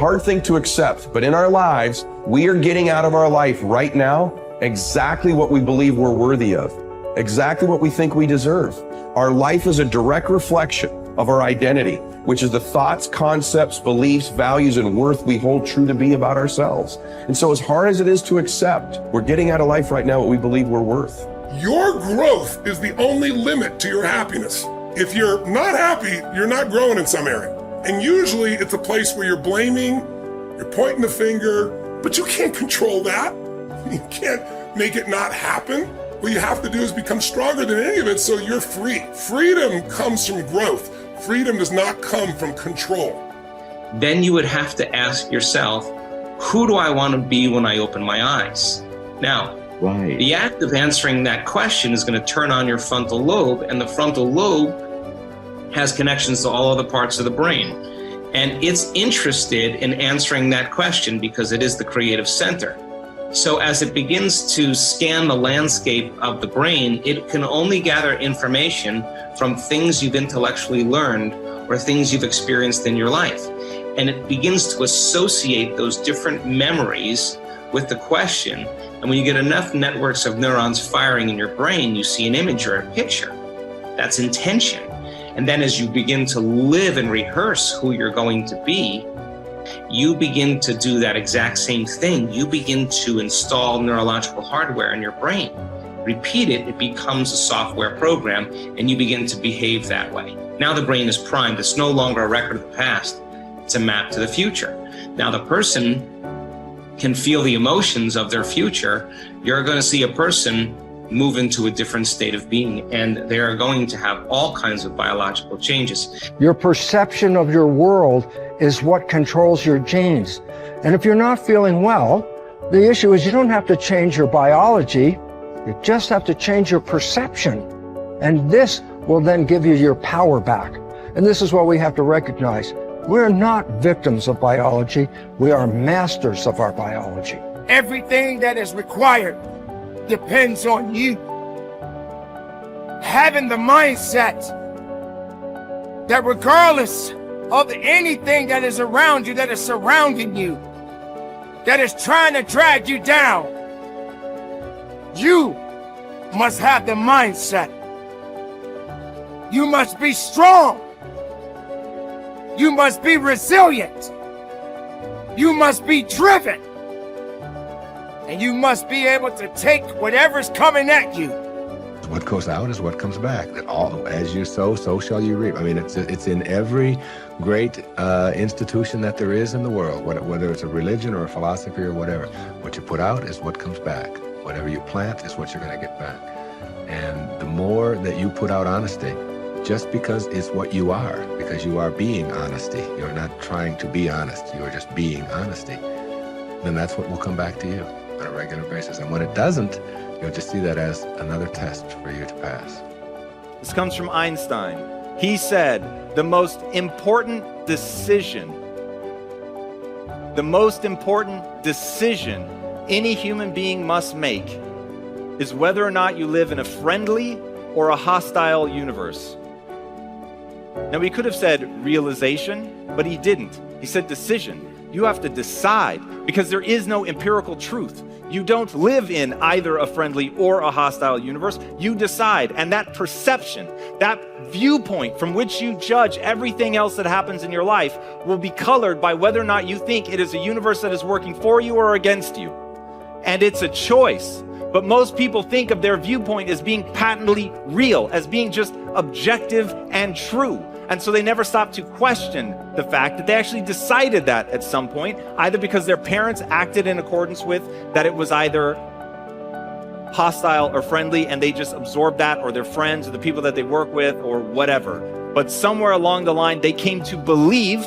Hard thing to accept, but in our lives, we are getting out of our life right now exactly what we believe we're worthy of, exactly what we think we deserve. Our life is a direct reflection of our identity, which is the thoughts, concepts, beliefs, values, and worth we hold true to be about ourselves. And so as hard as it is to accept, we're getting out of life right now what we believe we're worth. Your growth is the only limit to your happiness. If you're not happy, you're not growing in some area. And usually it's a place where you're blaming, you're pointing the finger, but you can't control that. You can't make it not happen. What you have to do is become stronger than any of it so you're free. Freedom comes from growth. Freedom does not come from control. Then you would have to ask yourself, who do I want to be when I open my eyes? Now, the act of answering that question is going to turn on your frontal lobe, and the frontal lobe has connections to all other parts of the brain. And it's interested in answering that question because it is the creative center. So as it begins to scan the landscape of the brain, it can only gather information from things you've intellectually learned or things you've experienced in your life. And it begins to associate those different memories with the question. And when you get enough networks of neurons firing in your brain, you see an image or a picture. That's intention. And then as you begin to live and rehearse who you're going to be, you begin to do that exact same thing. You begin to install neurological hardware in your brain. Repeat it, it becomes a software program, and you begin to behave that way. Now the brain is primed. It's no longer a record of the past. It's a map to the future. Now the person can feel the emotions of their future. You're going to see a person move into a different state of being, and they are going to have all kinds of biological changes. Your perception of your world is what controls your genes. And if you're not feeling well, the issue is you don't have to change your biology, you just have to change your perception. And this will then give you your power back. And this is what we have to recognize. We're not victims of biology, we are masters of our biology. Everything that is required depends on you. Having the mindset that regardless of anything that is around you, that is surrounding you, that is trying to drag you down, you must have the mindset. You must be strong. You must be resilient. You must be driven. And you must be able to take whatever's coming at you. What goes out is what comes back. That all, as you sow, so shall you reap. I mean, it's in every great institution that there is in the world, whether it's a religion or a philosophy or whatever. What you put out is what comes back. Whatever you plant is what you're going to get back. And the more that you put out honesty, just because it's what you are, because you are being honesty, you're not trying to be honest, you are just being honesty, then that's what will come back to you on a regular basis. And when it doesn't, you'll just see that as another test for you to pass. This comes from Einstein. He said, the most important decision any human being must make is whether or not you live in a friendly or a hostile universe. Now, he could have said realization, but he didn't. He said decision. You have to decide, because there is no empirical truth. You don't live in either a friendly or a hostile universe. You decide, and that perception, that viewpoint from which you judge everything else that happens in your life will be colored by whether or not you think it is a universe that is working for you or against you. And it's a choice. But most people think of their viewpoint as being patently real, as being just objective and true. And so they never stop to question the fact that they actually decided that at some point, either because their parents acted in accordance with that it was either hostile or friendly, and they just absorbed that, or their friends or the people that they work with or whatever. But somewhere along the line, they came to believe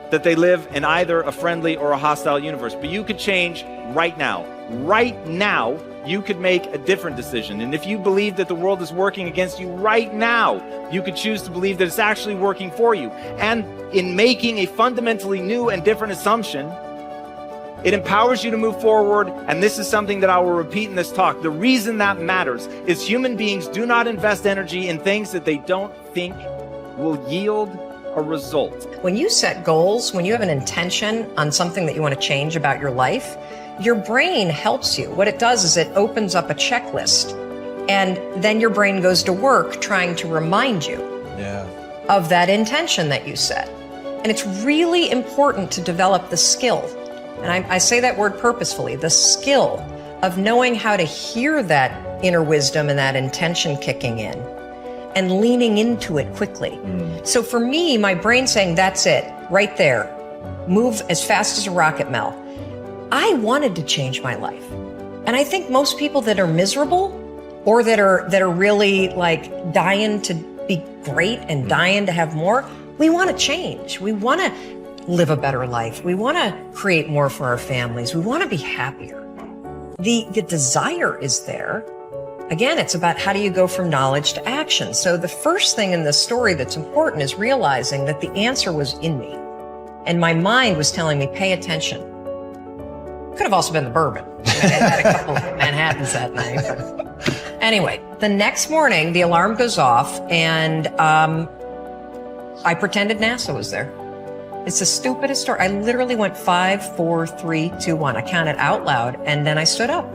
that they live in either a friendly or a hostile universe. But you could change right now. Right now, you could make a different decision. And if you believe that the world is working against you right now, you could choose to believe that it's actually working for you. And in making a fundamentally new and different assumption, it empowers you to move forward. And this is something that I will repeat in this talk. The reason that matters is human beings do not invest energy in things that they don't think will yield a result. When you set goals, when you have an intention on something that you want to change about your life, your brain helps you. What it does is it opens up a checklist, and then your brain goes to work trying to remind you of that intention that you set. And it's really important to develop the skill, and I say that word purposefully, the skill of knowing how to hear that inner wisdom and that intention kicking in and leaning into it quickly. So for me, my brain saying, that's it, right there, move as fast as a rocket, Mel. I wanted to change my life. And I think most people that are miserable or that are really like dying to be great and dying to have more, we want to change. We want to live a better life. We want to create more for our families. We want to be happier. The desire is there. Again, it's about how do you go from knowledge to action. So the first thing in this story that's important is realizing that the answer was in me. And my mind was telling me, pay attention. Could have also been the bourbon. I had a couple of Manhattans that night. But anyway, the next morning, the alarm goes off, and I pretended NASA was there. It's the stupidest story. I literally went 5, 4, 3, 2, 1. I counted out loud, and then I stood up.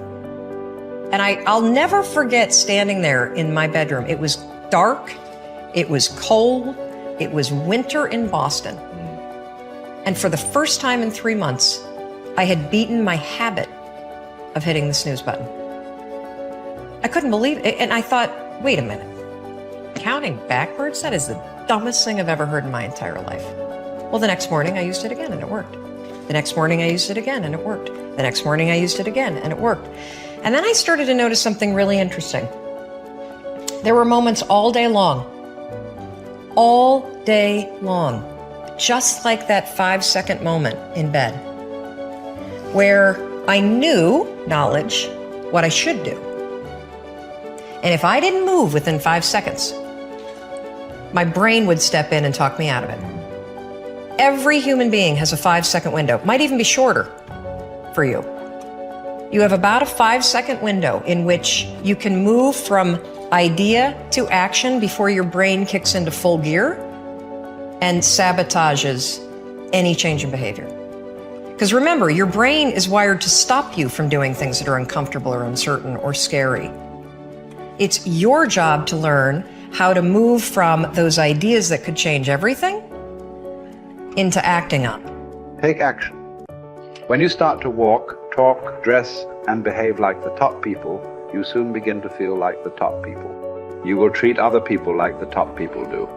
And I'll never forget standing there in my bedroom. It was dark. It was cold. It was winter in Boston. And for the first time in 3 months, I had beaten my habit of hitting the snooze button. I couldn't believe it. And I thought, wait a minute. Counting backwards? That is the dumbest thing I've ever heard in my entire life. Well, the next morning I used it again and it worked. The next morning I used it again and it worked. The next morning I used it again and it worked. And then I started to notice something really interesting. There were moments all day long, just like that 5-second moment in bed, where I knew, knowledge, what I should do. And if I didn't move within 5 seconds, my brain would step in and talk me out of it. Every human being has a 5-second window, might even be shorter for you. You have about a 5-second window in which you can move from idea to action before your brain kicks into full gear and sabotages any change in behavior. Because remember, your brain is wired to stop you from doing things that are uncomfortable or uncertain or scary. It's your job to learn how to move from those ideas that could change everything into acting on. Take action. When you start to walk, talk, dress, and behave like the top people, you soon begin to feel like the top people. You will treat other people like the top people do.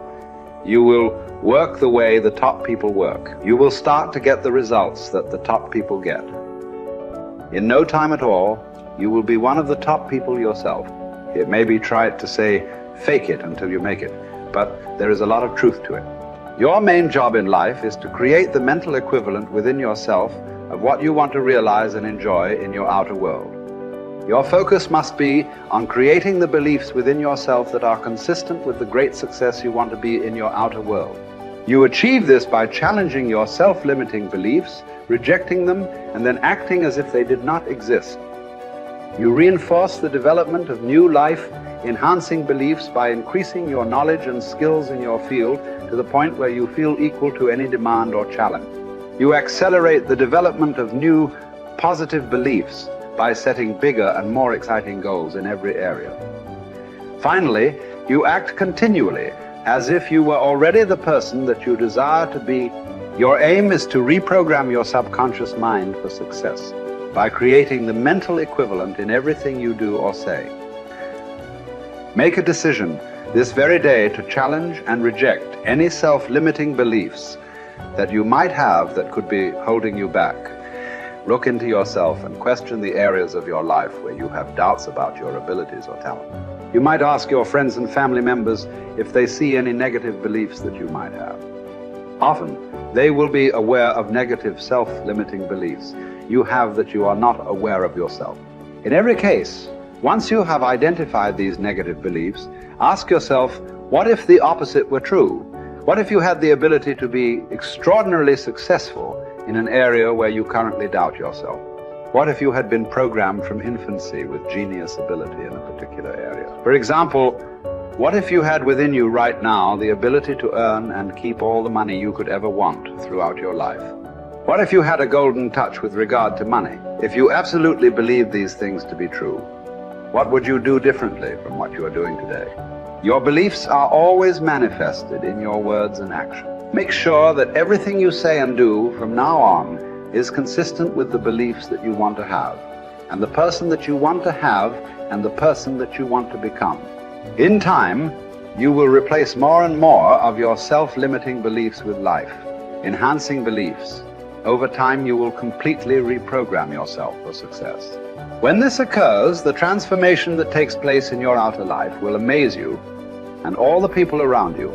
You will work the way the top people work. You will start to get the results that the top people get. In no time at all, you will be one of the top people yourself. It may be trite to say, fake it until you make it, but there is a lot of truth to it. Your main job in life is to create the mental equivalent within yourself of what you want to realize and enjoy in your outer world. Your focus must be on creating the beliefs within yourself that are consistent with the great success you want to be in your outer world. You achieve this by challenging your self-limiting beliefs, rejecting them, and then acting as if they did not exist. You reinforce the development of new life-enhancing beliefs by increasing your knowledge and skills in your field to the point where you feel equal to any demand or challenge. You accelerate the development of new positive beliefs by setting bigger and more exciting goals in every area. Finally, you act continually as if you were already the person that you desire to be. Your aim is to reprogram your subconscious mind for success by creating the mental equivalent in everything you do or say. Make a decision this very day to challenge and reject any self-limiting beliefs that you might have that could be holding you back. Look into yourself and question the areas of your life where you have doubts about your abilities or talent. You might ask your friends and family members if they see any negative beliefs that you might have. Often, they will be aware of negative self-limiting beliefs you have that you are not aware of yourself. In every case, once you have identified these negative beliefs, ask yourself, what if the opposite were true? What if you had the ability to be extraordinarily successful in an area where you currently doubt yourself? What if you had been programmed from infancy with genius ability in a particular area? For example, What if you had within you right now the ability to earn and keep all the money you could ever want throughout your life? What if you had a golden touch with regard to money? If you absolutely believed these things to be true, what would you do differently from what you are doing today? Your beliefs are always manifested in your words and actions. Make sure that everything you say and do from now on is consistent with the beliefs that you want to have, and the person that you want to have, and the person that you want to become. In time, you will replace more and more of your self-limiting beliefs with life, enhancing beliefs. Over time, you will completely reprogram yourself for success. When this occurs, the transformation that takes place in your outer life will amaze you and all the people around you.